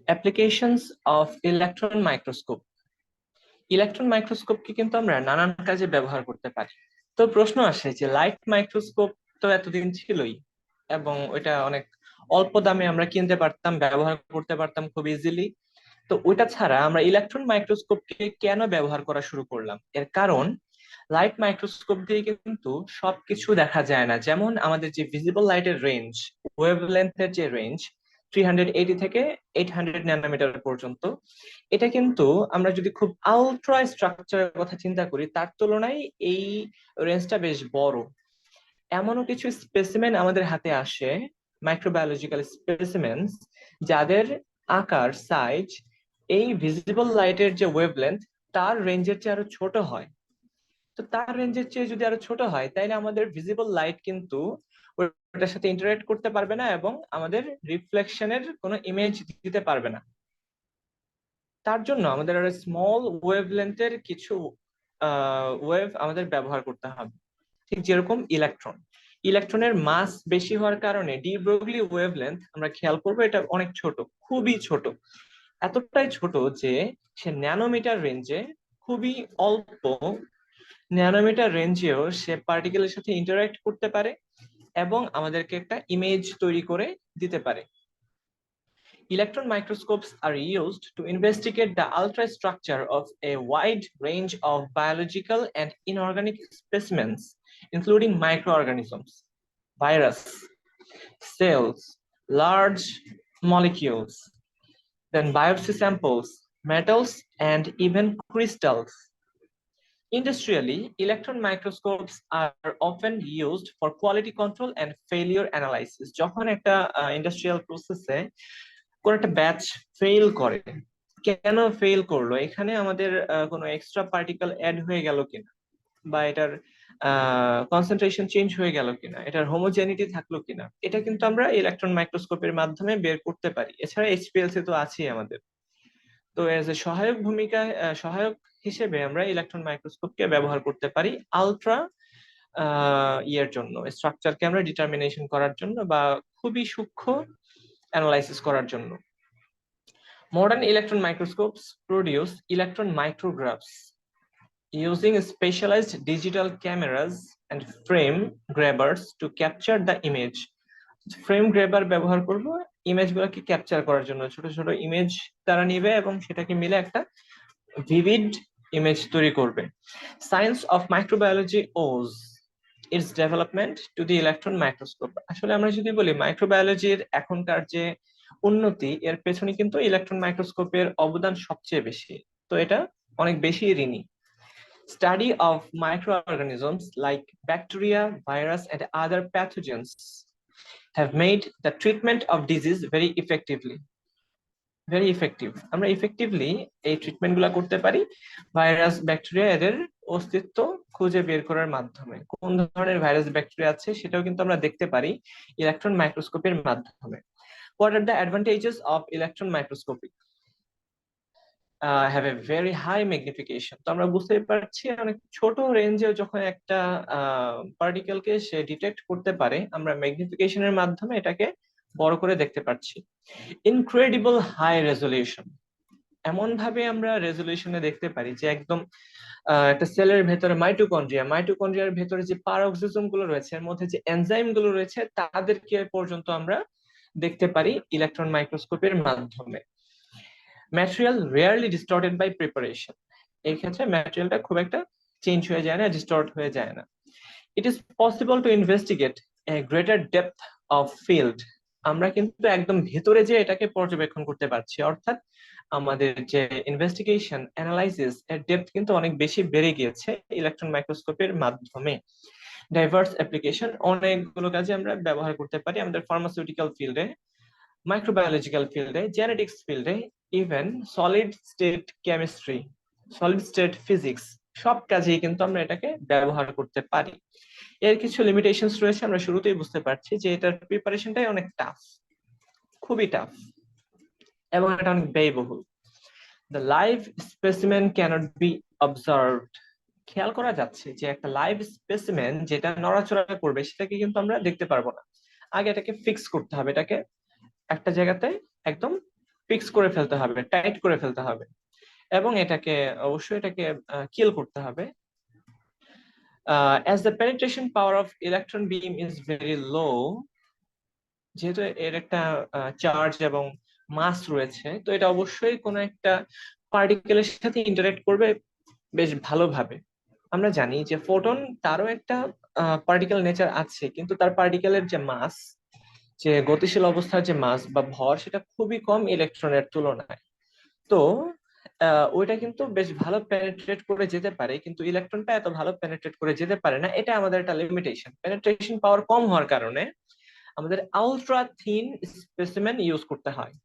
Applications of electron microscope. Electron মাইক্রোস্কোপকে কিন্তু আমরা নানান কাজে ব্যবহার করতে পারি। তো প্রশ্ন আসে যে লাইট মাইক্রোস্কোপ তো এতদিন ছিলই, এবং ওইটা অনেক অল্প দামে আমরা কিনতে পারতাম, ব্যবহার করতে পারতাম খুব ইজিলি। তো ওইটা ছাড়া আমরা ইলেকট্রন মাইক্রোস্কোপকে কেন ব্যবহার করা শুরু করলাম? এর কারণ লাইট মাইক্রোস্কোপ দিয়ে কিন্তু সবকিছু দেখা যায় না। যেমন আমাদের যে ভিজিবল লাইটের রেঞ্জ, ওয়েভলেন্থের যে রেঞ্জ 380 থেকে 800 ন্যানোমিটার পর্যন্ত, এটা কিন্তু আমরা যদি খুব আলট্রা স্ট্রাকচারের কথা চিন্তা করি তার তুলনায় এই রেঞ্জটা বেশ বড়। এমনও কিছু স্পেসিমেন আমাদের হাতে আসে, মাইক্রোবায়োলজিক্যাল স্পেসিমেন্স, যাদের আকার সাইজ এই ভিজিবল লাইটের যে ওয়েভলেন্থ তার রেঞ্জের চেয়ে আরো ছোট হয়। তো তার রেঞ্জের চেয়ে যদি আরো ছোট হয় তাহলে আমাদের ভিজিবল লাইট কিন্তু ওটার সাথে ইন্টারঅ্যাক্ট করতে পারবে না এবং আমাদের রিফ্লেকশনের কোনো ইমেজ দিতে পারবে না। তার জন্য আমাদের আরো স্মল ওয়েভলেন্থের কিছু ওয়েভ আমাদের ব্যবহার করতে হবে। ঠিক যেরকম ইলেকট্রনের মাস বেশি হওয়ার কারণে ডি ব্রগলি ওয়েভলেন্থ আমরা খেয়াল করবো এটা অনেক ছোট, খুবই ছোট। এতটাই ছোট যে সে ন্যানোমিটার রেঞ্জে, খুবই অল্প ন্যানোমিটার রেঞ্জেও সে পার্টিকেলের সাথে ইন্টারঅ্যাক্ট করতে পারে এবং আমাদেরকে একটা ইমেজ তৈরি করে দিতে পারে। Electron microscopes are used to investigate the ultrastructure of a wide range of biological and inorganic specimens, including microorganisms, virus, cells, large molecules, then biopsy samples, metals, and even crystals. Industrially, electron microscopes are often used for quality control and failure analysis. যখন একটা industrial প্রসেসে কোন একটা batch fail করে, কেন fail করলো, এখানে আমাদের কোনো এক্সট্রা পার্টিকেল অ্যাড হয়ে গেল কিনা, বা এটার কনসেন্ট্রেশন চেঞ্জ হয়ে গেল কিনা, এটার হোমোজেনিটি থাকলো কিনা, এটা কিন্তু আমরা ইলেকট্রন মাইক্রোস্কোপের মাধ্যমে বের করতে পারি। এছাড়া এইচপিএলসি তো আছেই আমাদের। তো এজ এ সহায়ক ভূমিকা, সহায়ক হিসেবে আমরা ইলেকট্রন মাইক্রোস্কোপকে ব্যবহার করতে পারি আলট্রা ইয়ের জন্য, স্ট্রাকচারকে আমরা ডিটারমিনেশন করার জন্য বা খুবই সূক্ষ্ম অ্যানালাইসিস করার জন্য। Modern electron microscopes produce electron micrographs using specialized digital cameras and frame grabbers to capture the image. Frame grabber ব্যবহার করব ইমেজ গুলোকে ক্যাপচার করার জন্য। ছোট ছোট ইমেজ তারা নিবে এবং সেটাকে মিলে একটা ভিভিড ইমেজ তৈরি করবে। Science of microbiology owes its development to the electron microscope. আসলে আমরা যদি বলি মাইক্রোবায়োলজির এখনকার যে উন্নতি, এর পেছনে কিন্তু ইলেকট্রন মাইক্রোস্কোপের অবদান সবচেয়ে বেশি। তো এটা অনেক বেশি ঋণী। Study of microorganisms like bacteria, virus, and other pathogens have made the treatment of disease very effectively. Very effective. আমরা ইফেক্টিভলি এই ট্রিটমেন্ট গুলা করতে পারি ভাইরাস, ব্যাকটেরিয়া, এদের অস্তিত্ব খুঁজে বের করার মাধ্যমে। কোন ধরনের ভাইরাস ব্যাকটেরিয়া আছে সেটাও কিন্তু আমরা দেখতে পারি ইলেকট্রন মাইক্রোস্কোপের মাধ্যমে। What are the advantages of electron microscopy? Have a very high magnification. তো আমরা বুঝতে পারছি অনেক ছোট রেঞ্জে যখন একটা পার্টিকেলকে সে ডিটেক্ট করতে পারে, আমরা ম্যাগনিফিকেশনের মাধ্যমে এটাকে বড় করে দেখতে পাচ্ছি। ইনক্রেডিবল হাই রেজলিউশন, এমন ভাবে আমরা রেজলিউশনে দেখতে পারি যে একদম একটা সেলের ভেতরে মাইটোকন্ড্রিয়ার ভেতরে যে পারঅক্সিজম গুলো রয়েছে, এর মধ্যে যে এনজাইম গুলো রয়েছে, তাদেরকে পর্যন্ত আমরা দেখতে পারি ইলেকট্রন মাইক্রোস্কোপের মাধ্যমে। Material rarely distorted by preparation, এই ক্ষেত্রে ম্যাটেরিয়ালটা খুব একটা চেঞ্জ হয়ে যায় না, ডিস্টর্ট হয়ে যায় না। It is possible to investigate A greater depth of field, আমরা কিন্তু একদম ভেতরে যে এটাকে পর্যবেক্ষণ করতে পারছি, অর্থাৎ আমাদের যে ইনভেস্টিগেশন অ্যানালাইসিস এর ডেপথ কিন্তু অনেক বেশি বেড়ে গিয়েছে ইলেকট্রন মাইক্রোস্কোপের মাধ্যমে। ডাইভার্স অ্যাপ্লিকেশন, অনেকগুলো কাজে আমরা ব্যবহার করতে পারি আমাদের ফার্মাসিউটিক্যাল ফিল্ডে, মাইক্রোবায়োলজিক্যাল ফিল্ডে, জেনেটিক্স ফিল্ডে, even solid state chemistry, solid state physics, সব কাজেই কিন্তু আমরা এটাকে ব্যবহার করতে পারি। এর কিছু লিমিটেশনস রয়েছে, আমরা শুরুতেই বুঝতে পারছি যে এটার প্রিপারেশনটাই অনেক টাফ, খুবই টাফ, এবং এটা অনেক ব্যয়বহুল। The live specimen cannot be observed, খেয়াল করা যাচ্ছে যে একটা লাইভ স্পেসিমেন যেটা নড়াচড়া করবে সেটাকে কিন্তু আমরা দেখতে পারবো না। আগে এটাকে ফিক্স করতে হবে, এটাকে একটা জায়গাতে একদম ফিক্স করে ফেলতে হবে, টাইট করে ফেলতে হবে, এবং অবশ্যই এটাকে কিল করতে হবে। As the penetration power of electron beam is very low, যেহেতু এর একটা চার্জ এবং মাস রয়েছে, তো এটা অবশ্যই কোনো একটা পার্টিকেলের সাথে ইন্টারঅ্যাক্ট করবে বেশ ভালোভাবে। আমরা জানি যে ফোটন, তারও একটা পার্টিকেল নেচার আছে, কিন্তু তার পার্টিকেলের যে মাস, যে গতিশীল অবস্থার যে মাস বা ভর, সেটা খুবই কম ইলেকট্রনের তুলনায়। তো ওইটা কিন্তু বেশ ভালো পেনেট্রেট করে যেতে পারে, কিন্তু ইলেকট্রনটা এত ভালো পেনেট্রেট করে যেতে পারে না। এটা আমাদের একটা লিমিটেশন, পেনেট্রেশন পাওয়ার কম হওয়ার কারণে আমাদের আলট্রা থিন স্পেসিমেন ইউজ করতে হয়।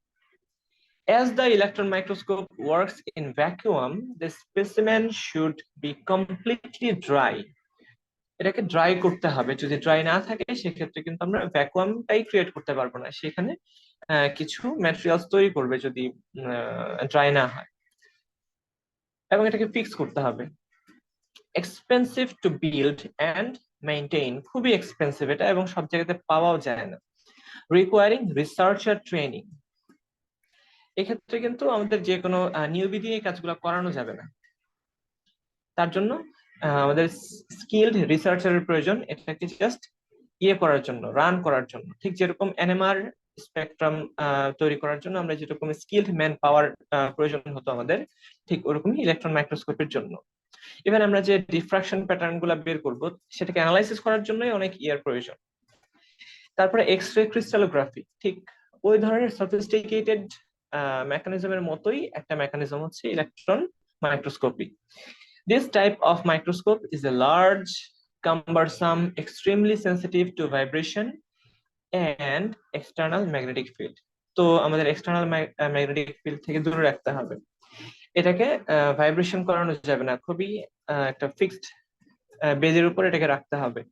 As the electron microscope works in vacuum, the specimen should be completely dry. এটাকে ড্রাই করতে হবে। যদি ড্রাই না থাকে সেক্ষেত্রে কিন্তু আমরা ভ্যাকুয়ামটাই ক্রিয়েট করতে পারবো না, সেখানে কিছু ম্যাটেরিয়ালস তৈরি করবে যদি ড্রাই না হয়। এবং এটাকে ফিক্স করতে হবে। Expensive to build and maintain, খুবই এক্সপেন্সিভ এটা, এবং সব জায়গাতে পাওয়াও যায় না। রিকোয়ারিং রিসার্চার ট্রেনিং, এক্ষেত্রে কিন্তু আমাদের যে কোনো নিউবি দিয়ে এই কাজগুলো করানো যাবে না। তার জন্য আমাদের স্কিলড রিসার্চারের প্রয়োজন, এটাকে জাস্ট করার জন্য, রান করার জন্য। ঠিক যেরকম এনএমআর স্পেকট্রাম তৈরি করার জন্য আমরা যেরকম স্কিলড ম্যান পাওয়ার প্রয়োজন হতো আমাদের, ঠিক ওরকমই ইলেকট্রন মাইক্রোস্কোপের জন্য। ইভেন আমরা যে ডিফ্রাকশন প্যাটার্ন গুলা বের করবো, সেটাকে অ্যানালাইসিস করার জন্যই অনেক ইয়ার প্রয়োজন। তারপরে এক্স রে ক্রিস্টালোগ্রাফি, ঠিক ওই ধরনের সফিস্টিকেটেড মেকানিজমের মতোই একটা মেকানিজম হচ্ছে electron microscopy. This type of microscope is a large, cumbersome, extremely sensitive to vibration and external magnetic field. তো আমাদের এক্সটার্নাল ম্যাগনেটিক ফিল্ড থেকে দূরে রাখতে হবে। এটাকে ভাইব্রেশন করানো যাবে না, খুবই একটা ফিক্সড বেজের উপর এটাকে রাখতে হবে।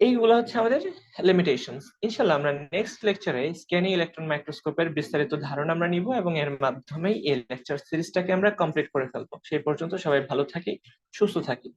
এইগুলো হচ্ছে আমাদের লিমিটেশনস। ইনশাআল্লাহ আমরা নেক্সট লেকচারে স্ক্যানিং ইলেকট্রন মাইক্রোস্কোপের বিস্তারিত ধারণা আমরা নিব, এবং এর মাধ্যমেই এই লেকচার সিরিজটাকে আমরা কমপ্লিট করে ফেলবো। সেই পর্যন্ত সবাই ভালো থাকি, সুস্থ থাকি।